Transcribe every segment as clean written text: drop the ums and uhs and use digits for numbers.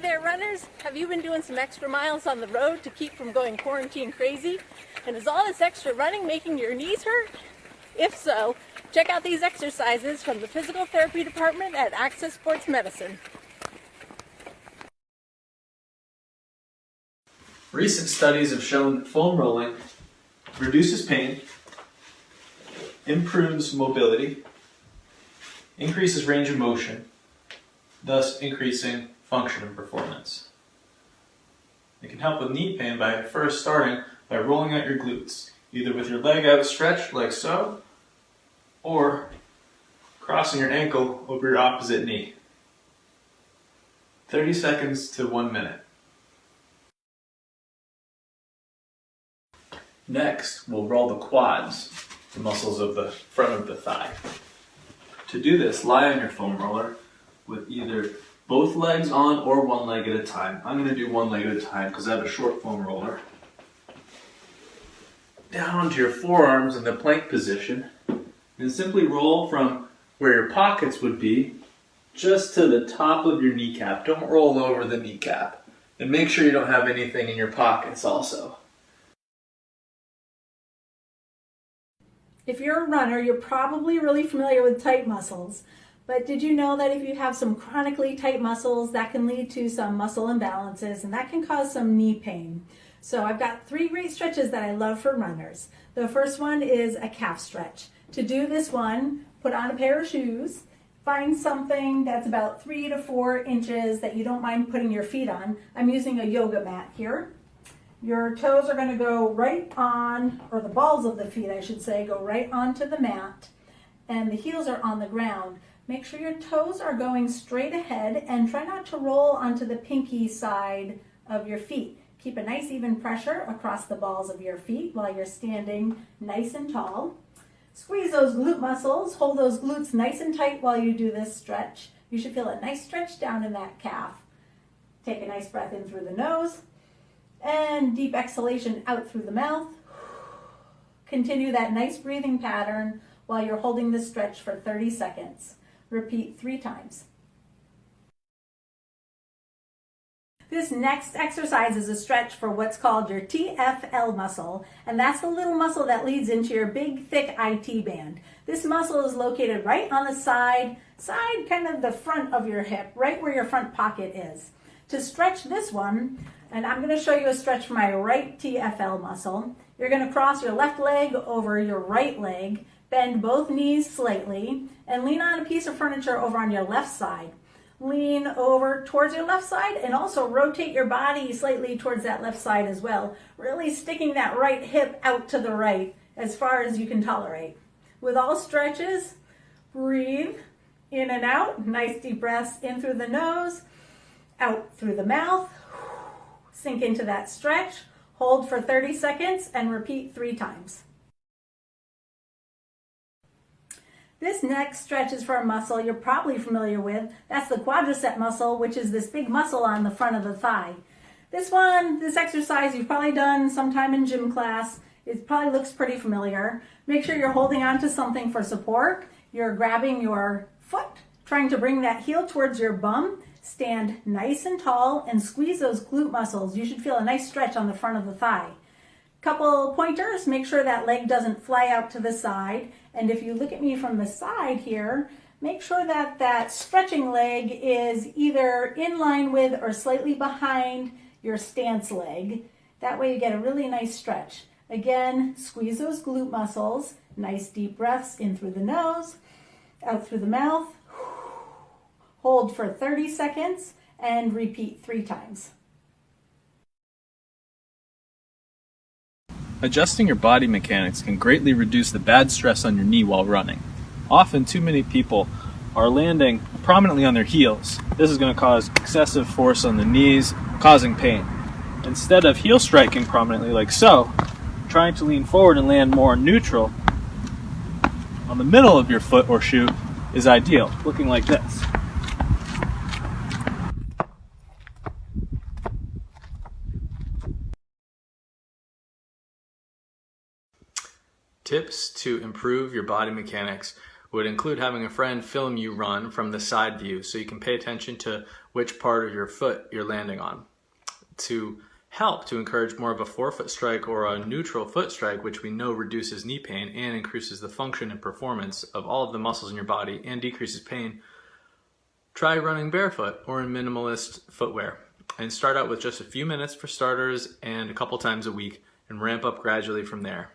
there, runners! Have you been doing some extra miles on the road to keep from going quarantine crazy? And is all this extra running making your knees hurt? If so, check out these exercises from the physical therapy department at Access Sports Medicine. Recent studies have shown that foam rolling reduces pain, improves mobility, increases range of motion, thus increasing function and performance. It can help with knee pain by first starting by rolling out your glutes, either with your leg outstretched like so, or crossing your ankle over your opposite knee. 30 seconds to 1 minute. Next, we'll roll the quads, the muscles of the front of the thigh. To do this, lie on your foam roller with either both legs on or one leg at a time. I'm going to do one leg at a time because I have a short foam roller. Down onto your forearms in the plank position, and simply roll from where your pockets would be just to the top of your kneecap. Don't roll over the kneecap. And make sure you don't have anything in your pockets also. If you're a runner, you're probably really familiar with tight muscles. But did you know that if you have some chronically tight muscles, that can lead to some muscle imbalances and that can cause some knee pain? So I've got 3 great stretches that I love for runners. The first one is a calf stretch. To do this one, put on a pair of shoes, find something that's about 3 to 4 inches that you don't mind putting your feet on. I'm using a yoga mat here. Your toes are going to go right on, or the balls of the feet I should say, go right onto the mat, and the heels are on the ground. Make sure your toes are going straight ahead and try not to roll onto the pinky side of your feet. Keep a nice even pressure across the balls of your feet while you're standing nice and tall. Squeeze those glute muscles, hold those glutes nice and tight while you do this stretch. You should feel a nice stretch down in that calf. Take a nice breath in through the nose and deep exhalation out through the mouth. Continue that nice breathing pattern while you're holding this stretch for 30 seconds. Repeat 3 times. This next exercise is a stretch for what's called your TFL muscle, and that's the little muscle that leads into your big, thick IT band. This muscle is located right on the side, kind of the front of your hip, right where your front pocket is. To stretch this one, and I'm going to show you a stretch for my right TFL muscle. You're going to cross your left leg over your right leg, bend both knees slightly, and lean on a piece of furniture over on your left side. Lean over towards your left side and also rotate your body slightly towards that left side as well, really sticking that right hip out to the right as far as you can tolerate. With all stretches, breathe in and out. Nice deep breaths in through the nose, out through the mouth. Sink into that stretch, hold for 30 seconds, and repeat 3 times. This next stretch is for a muscle you're probably familiar with. That's the quadricep muscle, which is this big muscle on the front of the thigh. This exercise you've probably done sometime in gym class. It probably looks pretty familiar. Make sure you're holding on to something for support. You're grabbing your foot, trying to bring that heel towards your bum. Stand nice and tall and squeeze those glute muscles. You should feel a nice stretch on the front of the thigh. Couple pointers, make sure that leg doesn't fly out to the side. And if you look at me from the side here, make sure that that stretching leg is either in line with or slightly behind your stance leg. That way you get a really nice stretch. Again, squeeze those glute muscles. Nice deep breaths in through the nose, out through the mouth. Hold for 30 seconds and repeat 3 times. Adjusting your body mechanics can greatly reduce the bad stress on your knee while running. Often, too many people are landing prominently on their heels. This is going to cause excessive force on the knees, causing pain. Instead of heel striking prominently like so, trying to lean forward and land more neutral on the middle of your foot or shoe is ideal, looking like this. Tips to improve your body mechanics would include having a friend film you run from the side view so you can pay attention to which part of your foot you're landing on. To help to encourage more of a forefoot strike or a neutral foot strike, which we know reduces knee pain and increases the function and performance of all of the muscles in your body and decreases pain, try running barefoot or in minimalist footwear. And start out with just a few minutes for starters and a couple times a week and ramp up gradually from there.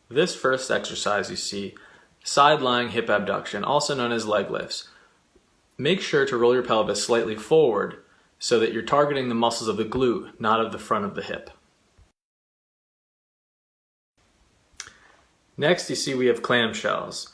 This first exercise you see, side lying hip abduction, also known as leg lifts. Make sure to roll your pelvis slightly forward so that you're targeting the muscles of the glute, not of the front of the hip. Next you see we have clam shells.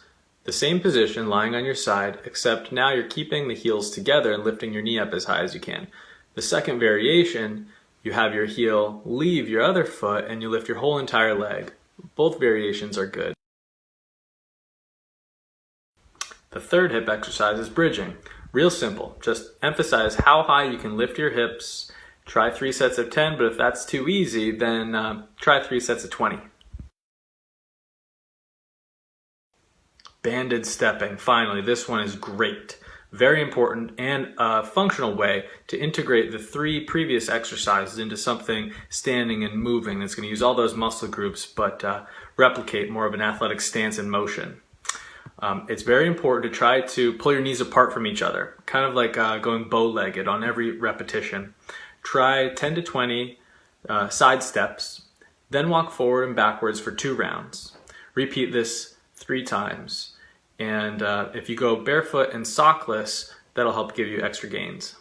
The same position lying on your side, except now you're keeping the heels together and lifting your knee up as high as you can. The second variation, you have your heel leave your other foot and you lift your whole entire leg. Both variations are good. The third hip exercise is bridging. Real simple. Just emphasize how high you can lift your hips. Try 3 sets of 10, but if that's too easy, then try 3 sets of 20. Banded stepping. Finally, this one is great. Very important and a functional way to integrate the 3 previous exercises into something standing and moving that's going to use all those muscle groups but replicate more of an athletic stance and motion. It's very important to try to pull your knees apart from each other, kind of like going bow-legged on every repetition. Try 10 to 20 side steps, then walk forward and backwards for 2 rounds. Repeat this 3 times. And if you go barefoot and sockless, that'll help give you extra gains.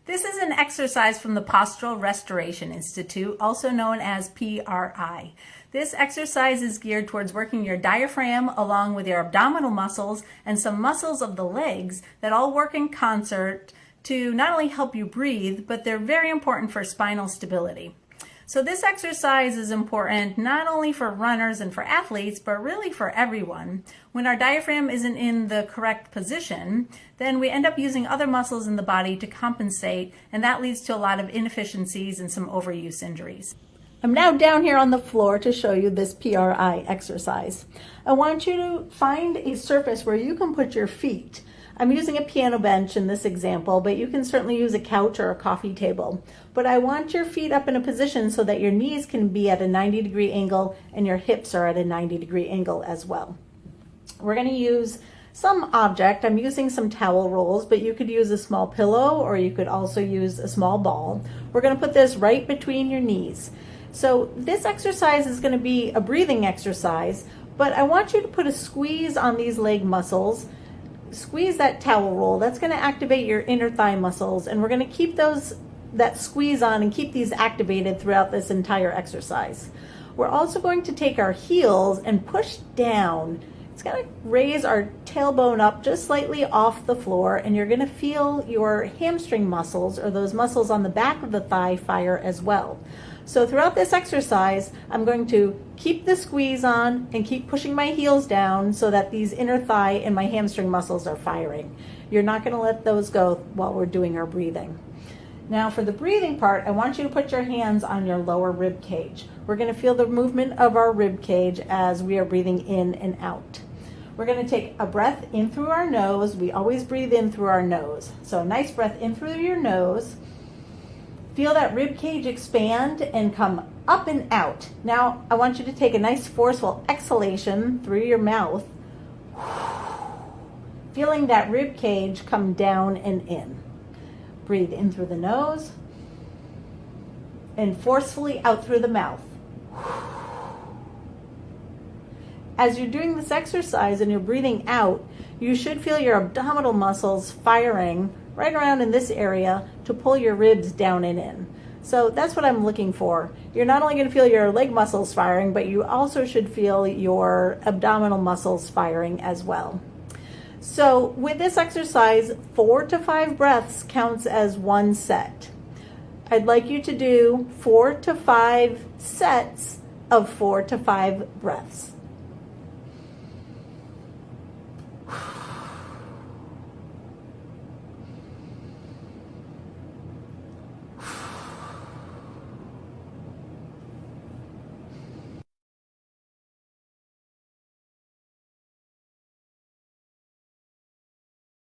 This is an exercise from the Postural Restoration Institute, also known as PRI. This exercise is geared towards working your diaphragm along with your abdominal muscles and some muscles of the legs that all work in concert to not only help you breathe, but they're very important for spinal stability. So this exercise is important not only for runners and for athletes, but really for everyone. When our diaphragm isn't in the correct position, then we end up using other muscles in the body to compensate, and that leads to a lot of inefficiencies and some overuse injuries. I'm now down here on the floor to show you this PRI exercise. I want you to find a surface where you can put your feet. I'm using a piano bench in this example, but you can certainly use a couch or a coffee table. But I want your feet up in a position so that your knees can be at a 90-degree angle and your hips are at a 90-degree angle as well. We're going to use some object. I'm using some towel rolls, but you could use a small pillow or you could also use a small ball. We're going to put this right between your knees. So this exercise is going to be a breathing exercise, but I want you to put a squeeze on these leg muscles. Squeeze that towel roll. That's going to activate your inner thigh muscles, and we're going to keep that squeeze on and keep these activated throughout this entire exercise. We're also going to take our heels and push down. It's going to raise our tailbone up just slightly off the floor, and you're going to feel your hamstring muscles, or those muscles on the back of the thigh, fire as well. So throughout this exercise, I'm going to keep the squeeze on and keep pushing my heels down so that these inner thigh and my hamstring muscles are firing. You're not going to let those go while we're doing our breathing. Now for the breathing part, I want you to put your hands on your lower rib cage. We're going to feel the movement of our rib cage as we are breathing in and out. We're going to take a breath in through our nose. We always breathe in through our nose. So a nice breath in through your nose. Feel that rib cage expand and come up and out. Now, I want you to take a nice forceful exhalation through your mouth, feeling that rib cage come down and in. Breathe in through the nose and forcefully out through the mouth. As you're doing this exercise and you're breathing out, you should feel your abdominal muscles firing right around in this area to pull your ribs down and in. So that's what I'm looking for. You're not only going to feel your leg muscles firing, but you also should feel your abdominal muscles firing as well. So with this exercise, 4 to 5 breaths counts as 1 set. I'd like you to do 4 to 5 sets of 4 to 5 breaths.